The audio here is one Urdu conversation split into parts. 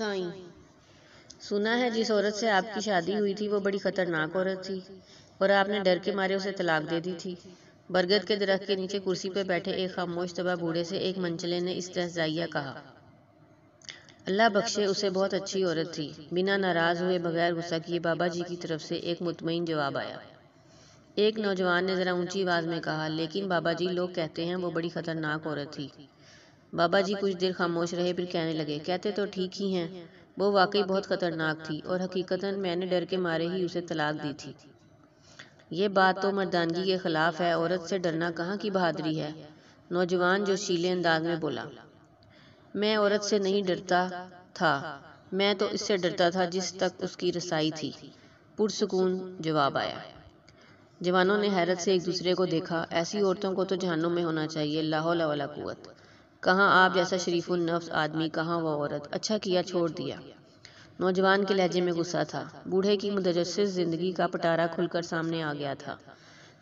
سائیں، سنا ہے جس عورت سے آپ کی شادی ہوئی تھی وہ بڑی خطرناک عورت تھی اور آپ نے ڈر کے مارے اسے طلاق دے دی تھی۔ برگد کے درخت کے نیچے کرسی پہ بیٹھے ایک خاموش طبع بوڑھے سے ایک منچلے نے استہزائیہ کہا۔ اللہ بخشے، اسے بہت اچھی عورت تھی۔ بنا ناراض ہوئے، بغیر غصہ کیے بابا جی کی طرف سے ایک مطمئن جواب آیا۔ ایک نوجوان نے ذرا اونچی آواز میں کہا، لیکن بابا جی لوگ کہتے ہیں وہ بڑی خطرناک عورت تھی۔ بابا جی کچھ دیر خاموش رہے، پھر کہنے لگے، کہتے تو ٹھیک ہی ہیں، وہ واقعی بہت خطرناک تھی اور حقیقتاً میں نے ڈر کے مارے ہی اسے طلاق دی تھی۔ یہ بات تو مردانگی کے خلاف ہے، عورت سے ڈرنا کہاں کی بہادری ہے؟ نوجوان جوشیلے انداز میں بولا۔ میں عورت سے نہیں ڈرتا تھا، میں تو اس سے ڈرتا تھا جس تک اس کی رسائی تھی، پرسکون جواب آیا۔ جوانوں نے حیرت سے ایک دوسرے کو دیکھا۔ ایسی عورتوں کو تو جہنم میں ہونا چاہیے، لا حول ولا قوت۔ کہاں آپ جیسا شریف النفس آدمی، کہاں وہ عورت، اچھا کیا چھوڑ دیا۔ نوجوان کے لہجے میں غصہ تھا۔ بوڑھے کی متجسس زندگی کا پٹارا کھل کر سامنے آ گیا تھا۔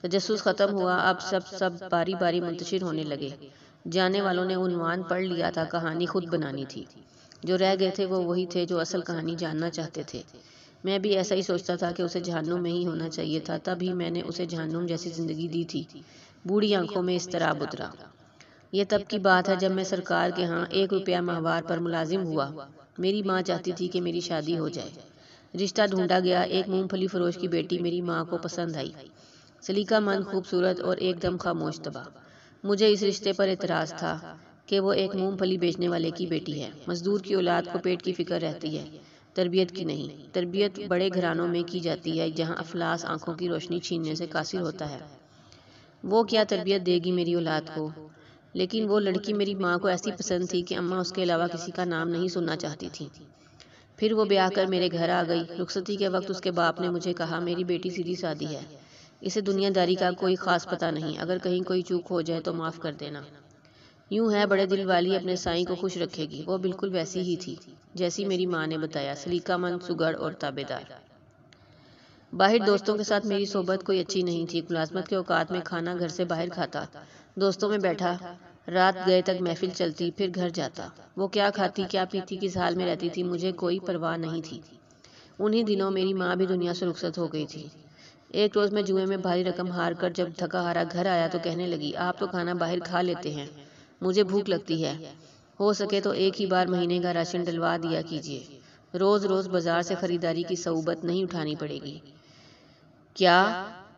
تجسس ختم ہوا، اب سب باری باری منتشر ہونے لگے۔ جانے والوں نے عنوان پڑھ لیا تھا، کہانی خود بنانی تھی۔ جو رہ گئے تھے وہ وہی تھے جو اصل کہانی جاننا چاہتے تھے۔ میں بھی ایسا ہی سوچتا تھا کہ اسے جہنم میں ہی ہونا چاہیے تھا، تب ہی میں نے اسے جہنم جیسی زندگی دی تھی۔ بوڑھی آنکھوں میں اضطراب اترا۔ یہ تب کی بات ہے جب میں سرکار کے ہاں 1 روپیہ ماہوار پر ملازم ہوا۔ میری ماں چاہتی تھی کہ میری شادی ہو جائے۔ رشتہ ڈھونڈا گیا، ایک مونگ پھلی فروش کی بیٹی میری ماں کو پسند آئی، سلیقہ مند، خوبصورت اور ایک دم خاموش طبع۔ مجھے اس رشتے پر اعتراض تھا کہ وہ ایک مونگ پھلی بیچنے والے کی بیٹی ہے۔ مزدور کی اولاد کو پیٹ کی فکر رہتی ہے، تربیت کی نہیں۔ تربیت بڑے گھرانوں میں کی جاتی ہے جہاں افلاس آنکھوں کی روشنی چھیننے سے قاصر ہوتا ہے۔ وہ کیا تربیت دے گی میری اولاد کو؟ لیکن وہ لڑکی میری ماں کو ایسی پسند تھی کہ اماں اس کے علاوہ کسی کا نام نہیں سننا چاہتی تھی۔ پھر وہ بیاہ کر میرے گھر آ گئی۔ رخصتی کے وقت اس کے باپ نے مجھے کہا، میری بیٹی سیدھی سادی ہے، اسے دنیا داری کا کوئی خاص پتہ نہیں، اگر کہیں کوئی چوک ہو جائے تو معاف کر دینا۔ یوں ہے بڑے دل والی، اپنے سائیں کو خوش رکھے گی۔ وہ بالکل ویسی ہی تھی جیسی میری ماں نے بتایا، سلیقہ مند، سگڑ اور تابعدار۔ باہر دوستوں کے ساتھ میری صحبت کوئی اچھی نہیں تھی۔ ملازمت کے اوقات میں کھانا گھر سے باہر کھاتا، دوستوں میں بیٹھا، رات گئے تک محفل چلتی، پھر گھر جاتا۔ وہ کیا کھاتی، کیا پیتی، کس حال میں رہتی تھی، مجھے کوئی پرواہ نہیں تھی۔ انہی دنوں میری ماں بھی دنیا سے رخصت ہو گئی تھی۔ ایک روز میں جوئے میں بھاری رقم ہار کر جب تھکا ہارا گھر آیا تو کہنے لگی، آپ تو کھانا باہر کھا لیتے ہیں، مجھے بھوک لگتی ہے، ہو سکے تو ایک ہی بار مہینے کا راشن ڈلوا دیا کیجیے، روز روز بازار سے خریداری کی صعوبت نہیں اٹھانی پڑے گی۔ کیا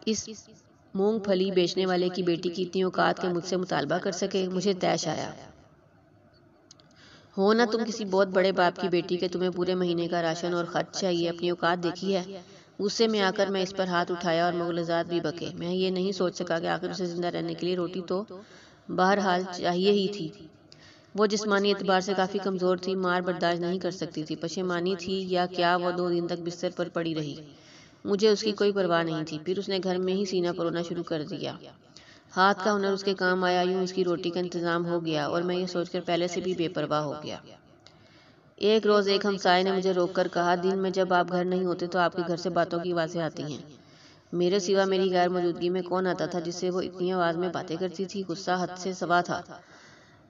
اس مونگ پھلی بیچنے والے کی بیٹی کی اتنی اوقات کے مجھ سے مطالبہ کر سکے؟ مجھے طیش آیا۔ ہو نا تم کسی بہت بڑے باپ کی بیٹی کہ تمہیں پورے مہینے کا راشن اور خرچ چاہیے، اپنی اوقات دیکھی ہے؟ غصے میں آ کر میں اس پر ہاتھ اٹھایا اور مغلظات بھی بکے۔ میں یہ نہیں سوچ سکا کہ آخر اسے زندہ رہنے کے لیے روٹی تو بہرحال چاہیے ہی تھی۔ وہ جسمانی اعتبار سے کافی کمزور تھی، مار برداشت نہیں کر سکتی تھی، پشیمانی تھی یا کیا وہ 2 دن تک بستر پر پڑی رہی۔ مجھے اس کی کوئی پرواہ نہیں تھی۔ پھر اس نے گھر میں ہی سینہ پرونا شروع کر دیا۔ ہاتھ کا ہنر اس کے کام آیا، یوں اس کی روٹی کا انتظام ہو گیا اور میں یہ سوچ کر پہلے سے بھی بے پرواہ ہو گیا۔ ایک روز ایک ہمسائے نے مجھے روک کر کہا، دن میں جب آپ گھر نہیں ہوتے تو آپ کے گھر سے باتوں کی آوازیں آتی ہیں۔ میرے سوا میری غیر موجودگی میں کون آتا تھا جس سے وہ اتنی آواز میں باتیں کرتی تھی؟ غصہ حد سے سوا تھا،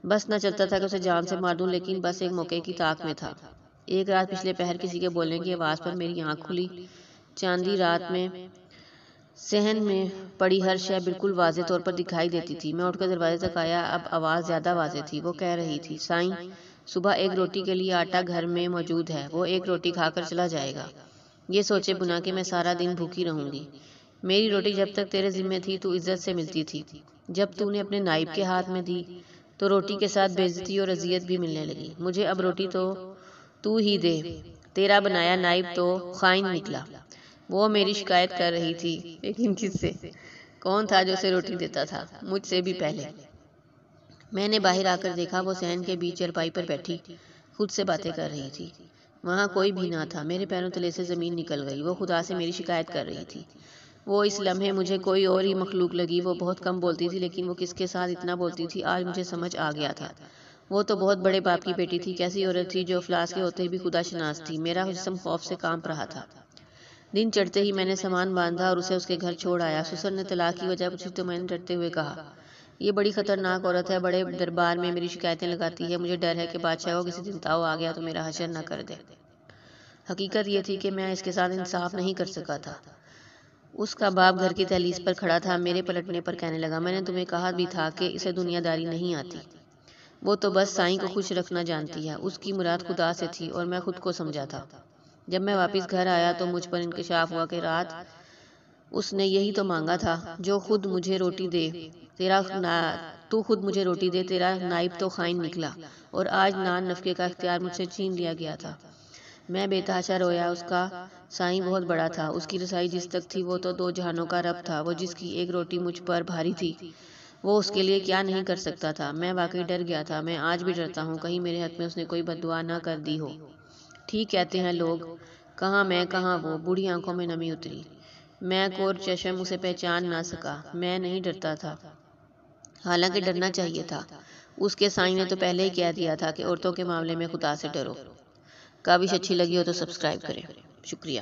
بس نہ چلتا تھا کہ اسے جان سے مار دوں، لیکن بس ایک موقع کی طاق میں تھا۔ ایک رات پچھلے پہر کسی کے بولنے کی آواز پر میری آنکھ کھلی۔ چاندی رات میں صحن میں پڑی ہر شے بالکل واضح طور پر دکھائی دیتی تھی۔ میں اٹھ کر دروازے تک آیا، اب آواز زیادہ واضح تھی۔ وہ کہہ رہی تھی، سائیں، صبح ایک روٹی کے لیے آٹا گھر میں موجود ہے، وہ ایک روٹی کھا کر چلا جائے گا۔ یہ سوچے بنا کہ میں سارا دن بھوکی رہوں گی۔ میری روٹی جب تک تیرے ذمے تھی تو عزت سے ملتی تھی، جب تو نے اپنے نائب کے ہاتھ میں دی تو روٹی کے ساتھ بے عزتی اور اذیت بھی ملنے لگی۔ مجھے اب روٹی تو ہی دے، تیرا بنایا نائب تو خائن نکلا۔ وہ میری شکایت کر رہی تھی، لیکن کس سے؟ کون تھا جو اسے روٹی دیتا تھا؟ مجھ سے بھی پہلے۔ میں نے باہر آ کر دیکھا، وہ صحن کے بیچ چارپائی پر بیٹھی خود سے باتیں کر رہی تھی۔ وہاں کوئی بھی نہ تھا۔ میرے پیروں تلے سے زمین نکل گئی۔ وہ خدا سے میری شکایت کر رہی تھی۔ وہ اس لمحے مجھے کوئی اور ہی مخلوق لگی۔ وہ بہت کم بولتی تھی، لیکن وہ کس کے ساتھ اتنا بولتی تھی آج مجھے سمجھ آ گیا تھا۔ وہ تو بہت بڑے باپ کی بیٹی تھی، کیسی عورت تھی جو افلاس کے ہوتے بھی خدا شناس تھی۔ میرا جسم خوف سے کانپ رہا تھا۔ دن چڑھتے ہی میں نے سامان باندھا اور اسے اس کے گھر چھوڑ آیا۔ سسر نے طلاق کی وجہ پوچھی تو میں نے ڈرتے ہوئے کہا، یہ بڑی خطرناک عورت ہے، بڑے دربار میں میری شکایتیں لگاتی ہے، مجھے ڈر ہے کہ بادشاہ کو کسی دن تاؤ آ گیا تو میرا حشر نہ کر دے۔ حقیقت یہ تھی کہ میں اس کے ساتھ انصاف نہیں کر سکا تھا۔ اس کا باپ گھر کی دہلیز پر کھڑا تھا، میرے پلٹنے پر کہنے لگا، میں نے تمہیں کہا بھی تھا کہ اسے دنیا داری نہیں آتی، وہ تو بس سائیں کو خوش رکھنا جانتی ہے، اس کی مراد خدا سے تھی اور میں خود کو سمجھا تھا۔ جب میں واپس گھر آیا تو مجھ پر انکشاف ہوا کہ رات اس نے یہی تو مانگا تھا، جو خود مجھے روٹی دے تو خود مجھے روٹی دے، تیرا نائب تو خائن نکلا، اور آج نان نفقے کا اختیار مجھ سے چھین لیا گیا تھا۔ میں بے تحاشا رویا، اس کا سائیں بہت بڑا تھا، اس کی رسائی جس تک تھی وہ تو 2 جہانوں کا رب تھا، وہ جس کی ایک روٹی مجھ پر بھاری تھی وہ اس کے لیے کیا نہیں کر سکتا تھا۔ میں واقعی ڈر گیا تھا، میں آج بھی ڈرتا ہوں، کہیں میرے حق میں اس نے کوئی بد دعا نہ کر دی ہو۔ ٹھیک کہتے ہیں لوگ، کہاں میں کہاں وہ، بوڑھی آنکھوں میں نمی اتری۔ میں کور چشم اسے پہچان نہ سکا۔ میں نہیں ڈرتا تھا، حالانکہ ڈرنا چاہیے تھا، اس کے سائیں نے تو پہلے ہی کہہ دیا تھا کہ عورتوں کے معاملے میں خدا سے ڈرو۔ کاوش اچھی لگی ہو تو سبسکرائب کریں، شکریہ۔